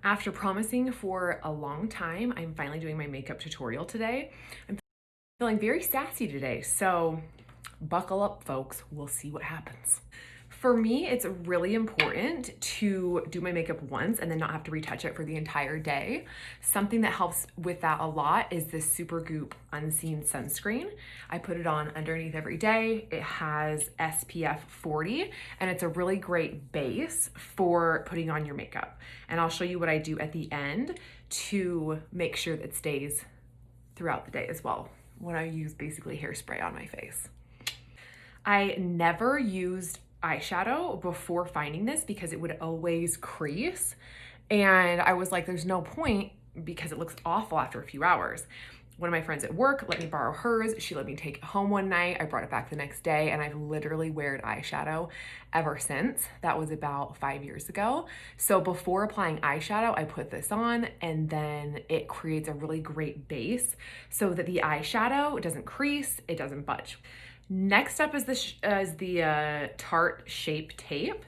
After promising for a long time, I'm finally doing my makeup tutorial today. I'm feeling very sassy today, so buckle up, folks. We'll see what happens. For me, it's really important to do my makeup once and then not have to retouch it for the entire day. Something that helps with that a lot is this Supergoop Unseen Sunscreen. I put it on underneath every day. It has SPF 40 and it's a really great base for putting on your makeup. And I'll show you what I do at the end to make sure that it stays throughout the day as well when I use basically hairspray on my face. I never used eyeshadow before finding this because it would always crease. And I was like, there's no point because it looks awful after a few hours. One of my friends at work let me borrow hers. She let me take it home one night. I brought it back the next day and I've literally weared eyeshadow ever since. That was about 5 years ago. So before applying eyeshadow, I put this on and then it creates a really great base so that the eyeshadow doesn't crease, it doesn't budge. Next up is the Tarte Shape Tape.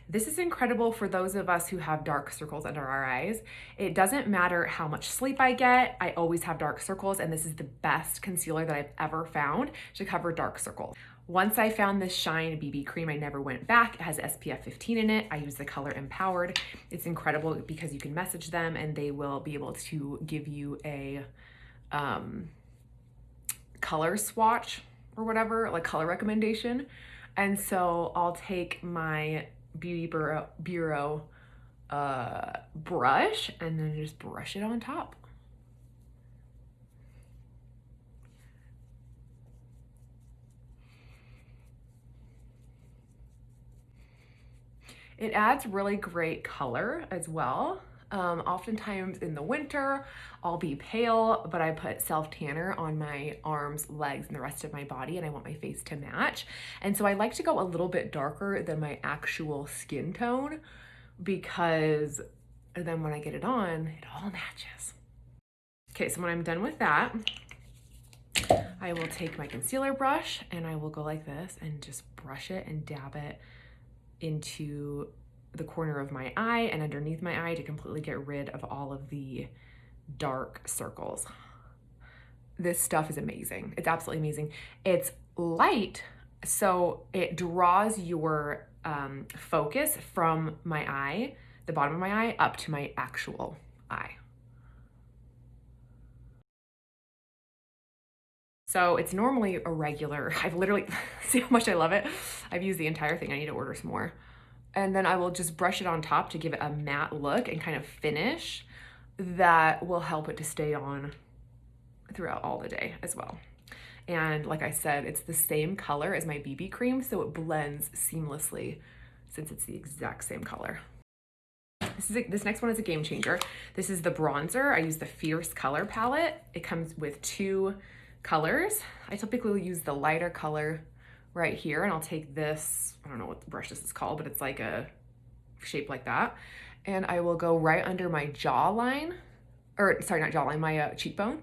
This is incredible for those of us who have dark circles under our eyes. It doesn't matter how much sleep I get, I always have dark circles, and this is the best concealer that I've ever found to cover dark circles. Once I found this Shine BB cream, I never went back. It has SPF 15 in it. I use the color Empowered. It's incredible because you can message them and they will be able to give you a color swatch or whatever, like color recommendation. And so I'll take my Beauty Bureau brush and then just brush it on top. It adds really great color as well. Oftentimes in the winter, I'll be pale, but I put self-tanner on my arms, legs, and the rest of my body, and I want my face to match. And so I like to go a little bit darker than my actual skin tone because then when I get it on, it all matches. Okay, so when I'm done with that, I will take my concealer brush and I will go like this and just brush it and dab it into the corner of my eye and underneath my eye to completely get rid of all of the dark circles. This stuff is amazing. It's absolutely amazing. It's light, so it draws your focus from my eye, the bottom of my eye, up to my actual eye. So it's normally a regular, I've literally, see how much I love it? I've used the entire thing. I need to order some more. And then I will just brush it on top to give it a matte look and kind of finish that will help it to stay on throughout all the day as well. And like I said, it's the same color as my BB cream, so it blends seamlessly since it's the exact same color. This next one is a game changer. This is the bronzer. I use the Fierce color palette. It comes with 2 colors. I typically use the lighter color right here, and I'll take this, I don't know what the brush this is called, but it's like a shape like that. And I will go right under my jawline, or sorry, not jawline, my cheekbone,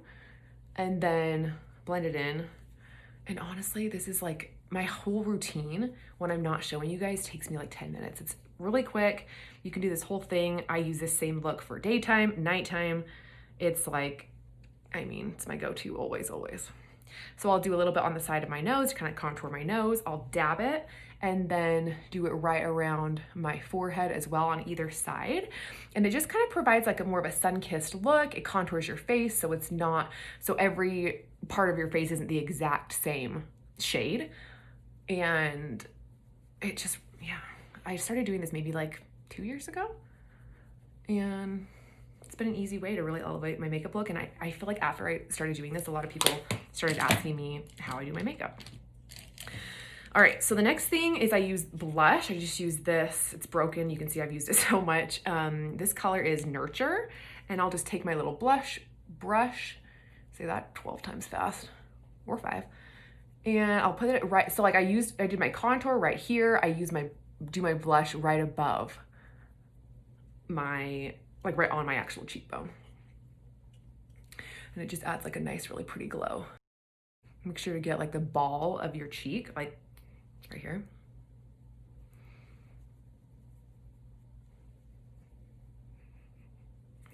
and then blend it in. And honestly, this is like my whole routine when I'm not showing you guys takes me like 10 minutes. It's really quick. You can do this whole thing. I use this same look for daytime, nighttime. It's like, I mean, it's my go-to always, always. So I'll do a little bit on the side of my nose to kind of contour my nose. I'll dab it and then do it right around my forehead as well on either side. And it just kind of provides like a more of a sun-kissed look. It contours your face so it's not, so every part of your face isn't the exact same shade. And it just, yeah, I started doing this maybe like 2 years ago. And it's been an easy way to really elevate my makeup look. And I feel like after I started doing this, a lot of people started asking me how I do my makeup. All right, so the next thing is I use blush. I just use this, it's broken. You can see I've used it so much. This color is Nurture, and I'll just take my little blush brush, say that 12 times fast, or 5, and I'll put it right, so like I did my contour right here. I do my blush right above my, like right on my actual cheekbone. And it just adds like a nice, really pretty glow. Make sure to get like the ball of your cheek, like right here.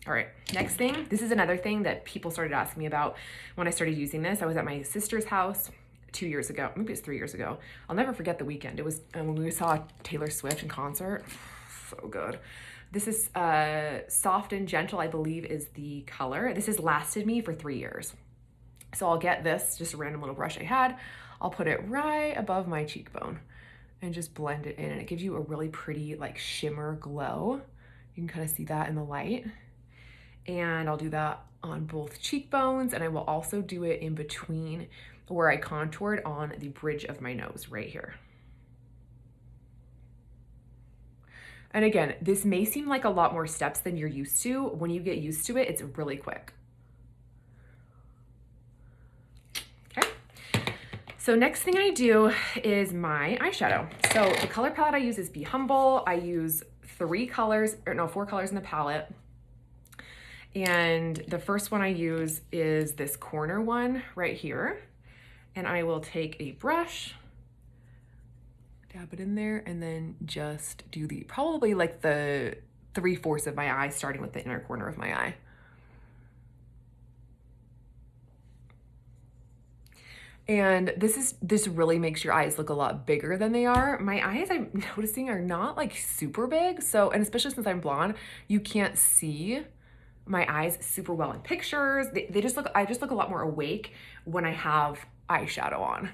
All right, next thing, this is another thing that people started asking me about when I started using this. I was at my sister's house 2 years ago, maybe it's 3 years ago. I'll never forget the weekend. It was when we saw Taylor Swift in concert. So good. This is Soft and Gentle, I believe is the color. This has lasted me for 3 years. So I'll get this, just a random little brush I had. I'll put it right above my cheekbone and just blend it in. And it gives you a really pretty like shimmer glow. You can kind of see that in the light. And I'll do that on both cheekbones, and I will also do it in between where I contoured on the bridge of my nose right here. And again, this may seem like a lot more steps than you're used to. When you get used to it, it's really quick. Okay. So next thing I do is my eyeshadow. So the color palette I use is Be Humble. I use 4 colors in the palette. And the first one I use is this corner one right here. And I will take a brush, dab it in there, and then just do probably like the 3/4 of my eye, starting with the inner corner of my eye. And this really makes your eyes look a lot bigger than they are. My eyes, I'm noticing, are not like super big. So, and especially since I'm blonde, you can't see my eyes super well in pictures. I just look a lot more awake when I have eyeshadow on.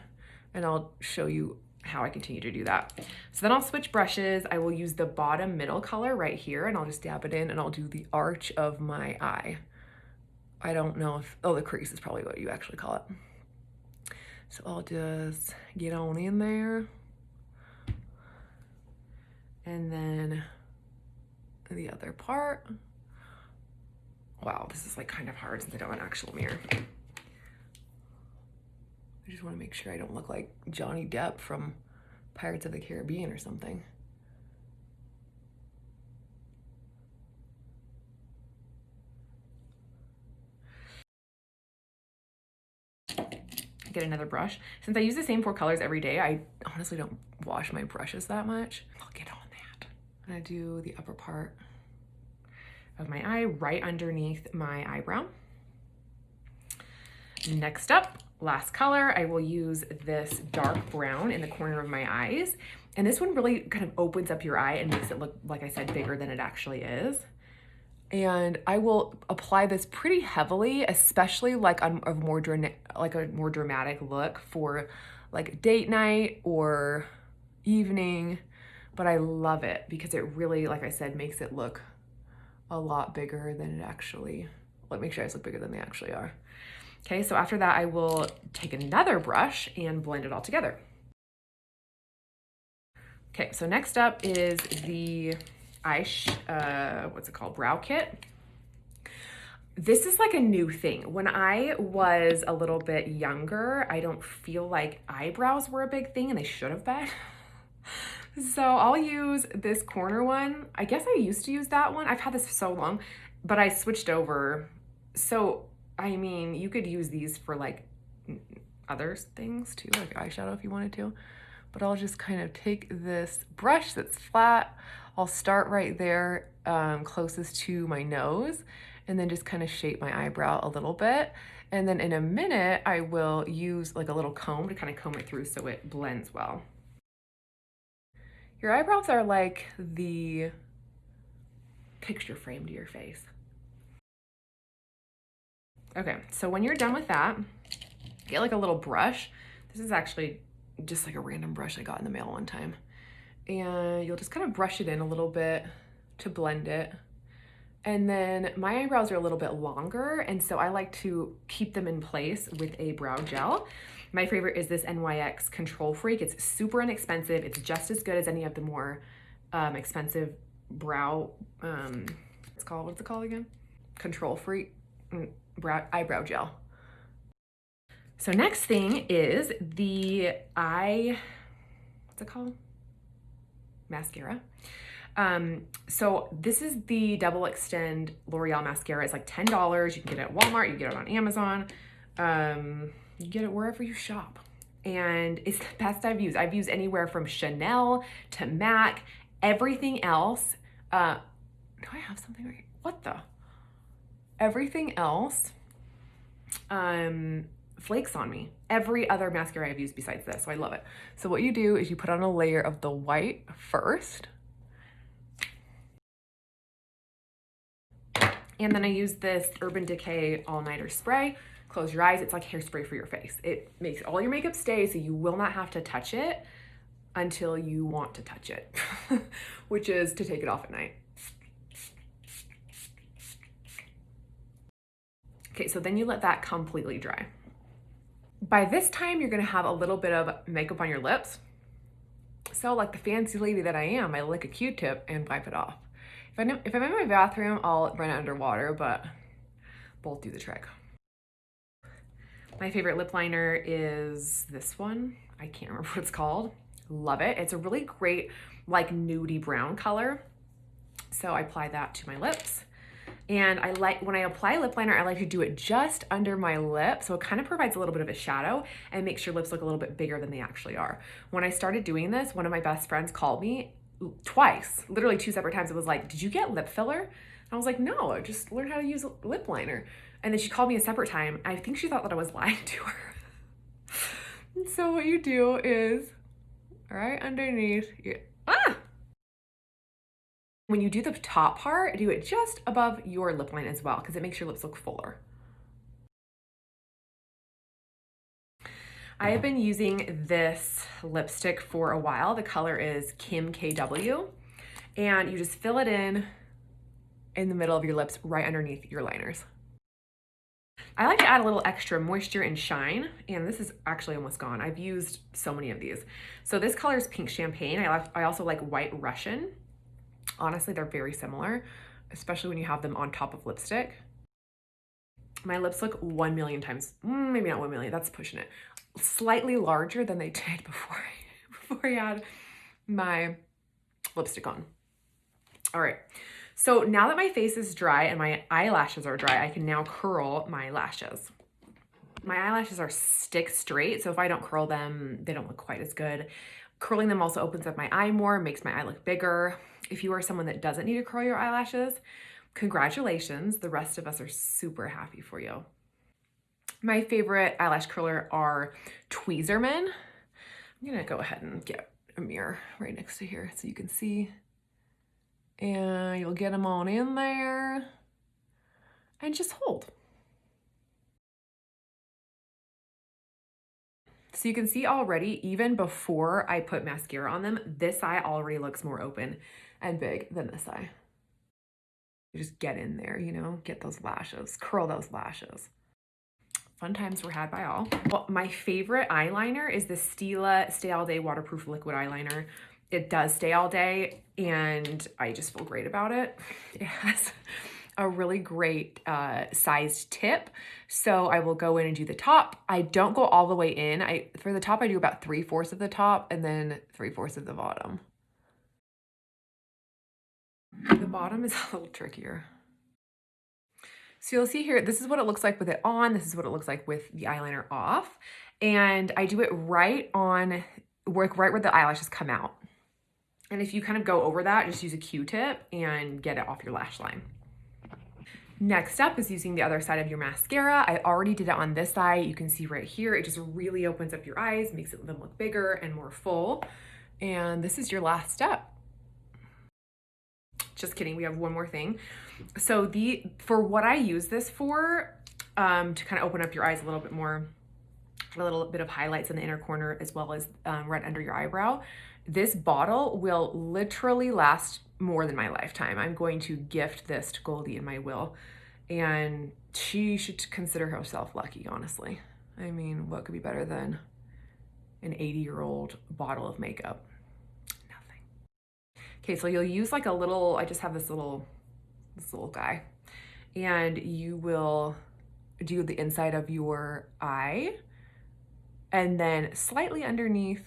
And I'll show you how I continue to do that. So then I'll switch brushes. I will use the bottom middle color right here, and I'll just dab it in, and I'll do the arch of my eye. I don't know if, the crease is probably what you actually call it. So I'll just get on in there. And then the other part. Wow, this is like kind of hard since I don't have an actual mirror. I just want to make sure I don't look like Johnny Depp from Pirates of the Caribbean or something. Get another brush. Since I use the same 4 colors every day, I honestly don't wash my brushes that much. I'll get on that. I'm gonna do the upper part of my eye right underneath my eyebrow. Next up, last color, I will use this dark brown in the corner of my eyes. And this one really kind of opens up your eye and makes it look, like I said, bigger than it actually is. And I will apply this pretty heavily, especially like on a more dramatic look for like date night or evening. But I love it because it really, like I said, makes it look a lot bigger than it actually, like make sure eyes look bigger than they actually are. Okay, so after that, I will take another brush and blend it all together. Okay, so next up is the what's it called? Brow kit. This is like a new thing. When I was a little bit younger, I don't feel like eyebrows were a big thing, and they should have been. So I'll use this corner one. I guess I used to use that one. I've had this for so long, but I switched over. So, I mean, you could use these for like other things too, like eyeshadow if you wanted to. But I'll just kind of take this brush that's flat. I'll start right there, closest to my nose, and then just kind of shape my eyebrow a little bit. And then in a minute, I will use like a little comb to kind of comb it through so it blends well. Your eyebrows are like the picture frame to your face. Okay, so when you're done with that, get like a little brush. This is actually just like a random brush I got in the mail one time. And you'll just kind of brush it in a little bit to blend it. And then my eyebrows are a little bit longer, and so I like to keep them in place with a brow gel. My favorite is this NYX Control Freak. It's super inexpensive. It's just as good as any of the more expensive brow, what's it called again? Control Freak eyebrow gel. So next thing is the what's it called? Mascara. So this is the Double Extend L'Oreal mascara. It's like $10. You can get it at Walmart, you can get it on Amazon. You get it wherever you shop. And it's the best I've used. I've used anywhere from Chanel to MAC, everything else. Do I have something right? What the? Everything else flakes on me. Every other mascara I've used besides this, so I love it. So what you do is you put on a layer of the white first. And then I use this Urban Decay All-Nighter Spray. Close your eyes, it's like hairspray for your face. It makes all your makeup stay, so you will not have to touch it until you want to touch it, which is to take it off at night. Okay, so then you let that completely dry. By this time, you're gonna have a little bit of makeup on your lips. So like the fancy lady that I am, I lick a Q-tip and wipe it off. If I'm in my bathroom, I'll run it underwater, but both do the trick. My favorite lip liner is this one. I can't remember what it's called. Love it. It's a really great like nudie brown color. So I apply that to my lips. And I like, when I apply lip liner, I like to do it just under my lip. So it kind of provides a little bit of a shadow and makes your lips look a little bit bigger than they actually are. When I started doing this, one of my best friends called me twice, literally 2 separate times. It was like, did you get lip filler? And I was like, no, I just learned how to use lip liner. And then she called me a separate time. I think she thought that I was lying to her. And so what you do is right underneath your, when you do the top part, do it just above your lip line as well, because it makes your lips look fuller. I have been using this lipstick for a while. The color is Kim KW, and you just fill it in the middle of your lips right underneath your liners. I like to add a little extra moisture and shine, and this is actually almost gone. I've used so many of these. So this color is Pink Champagne. I also like White Russian. Honestly, they're very similar, especially when you have them on top of lipstick. My lips look 1 million times, maybe not 1 million, that's pushing it, slightly larger than they did before I had my lipstick on. All right, so now that my face is dry and my eyelashes are dry, I can now curl my lashes. My eyelashes are stick straight, so if I don't curl them, they don't look quite as good. Curling them also opens up my eye more, makes my eye look bigger. If you are someone that doesn't need to curl your eyelashes, congratulations. The rest of us are super happy for you. My favorite eyelash curler are Tweezerman. I'm gonna go ahead and get a mirror right next to here so you can see. And you'll get them on in there and just hold. So you can see already, even before I put mascara on them, this eye already looks more open and big than this eye. You just get in there, you know, get those lashes, curl those lashes. Fun times were had by all. Well, my favorite eyeliner is the Stila Stay All Day Waterproof Liquid Eyeliner. It does stay all day, and I just feel great about it. It has a really great sized tip. So I will go in and do the top. I don't go all the way in. For the top, I do about 3/4 of the top and then 3/4 of the bottom. The bottom is a little trickier. So you'll see here, this is what it looks like with it on. This is what it looks like with the eyeliner off. And I do it right where the eyelashes come out. And if you kind of go over that, just use a Q-tip and get it off your lash line. Next up is using the other side of your mascara. I already did it on this side. You can see right here, it just really opens up your eyes, makes them look bigger and more full. And this is your last step. Just kidding, we have one more thing. So for what I use this for, to kind of open up your eyes a little bit more, a little bit of highlights in the inner corner as well as right under your eyebrow, this bottle will literally last more than my lifetime. I'm going to gift this to Goldie in my will, and she should consider herself lucky, honestly. I mean, what could be better than an 80-year-old bottle of makeup? Nothing. Okay, so you'll use like a little, I just have this little guy, and you will do the inside of your eye and then slightly underneath,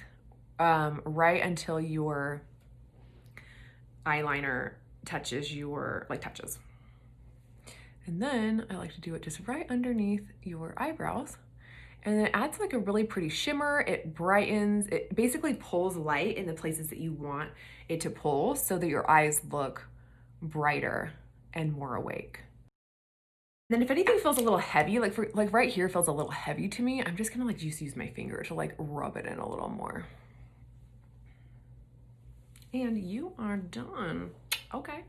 right until your eyeliner touches touches. And then I like to do it just right underneath your eyebrows. And it adds like a really pretty shimmer. It brightens, it basically pulls light in the places that you want it to pull so that your eyes look brighter and more awake. Then if anything feels a little heavy, like right here feels a little heavy to me, I'm just gonna like just use my finger to like rub it in a little more. And you are done. Okay.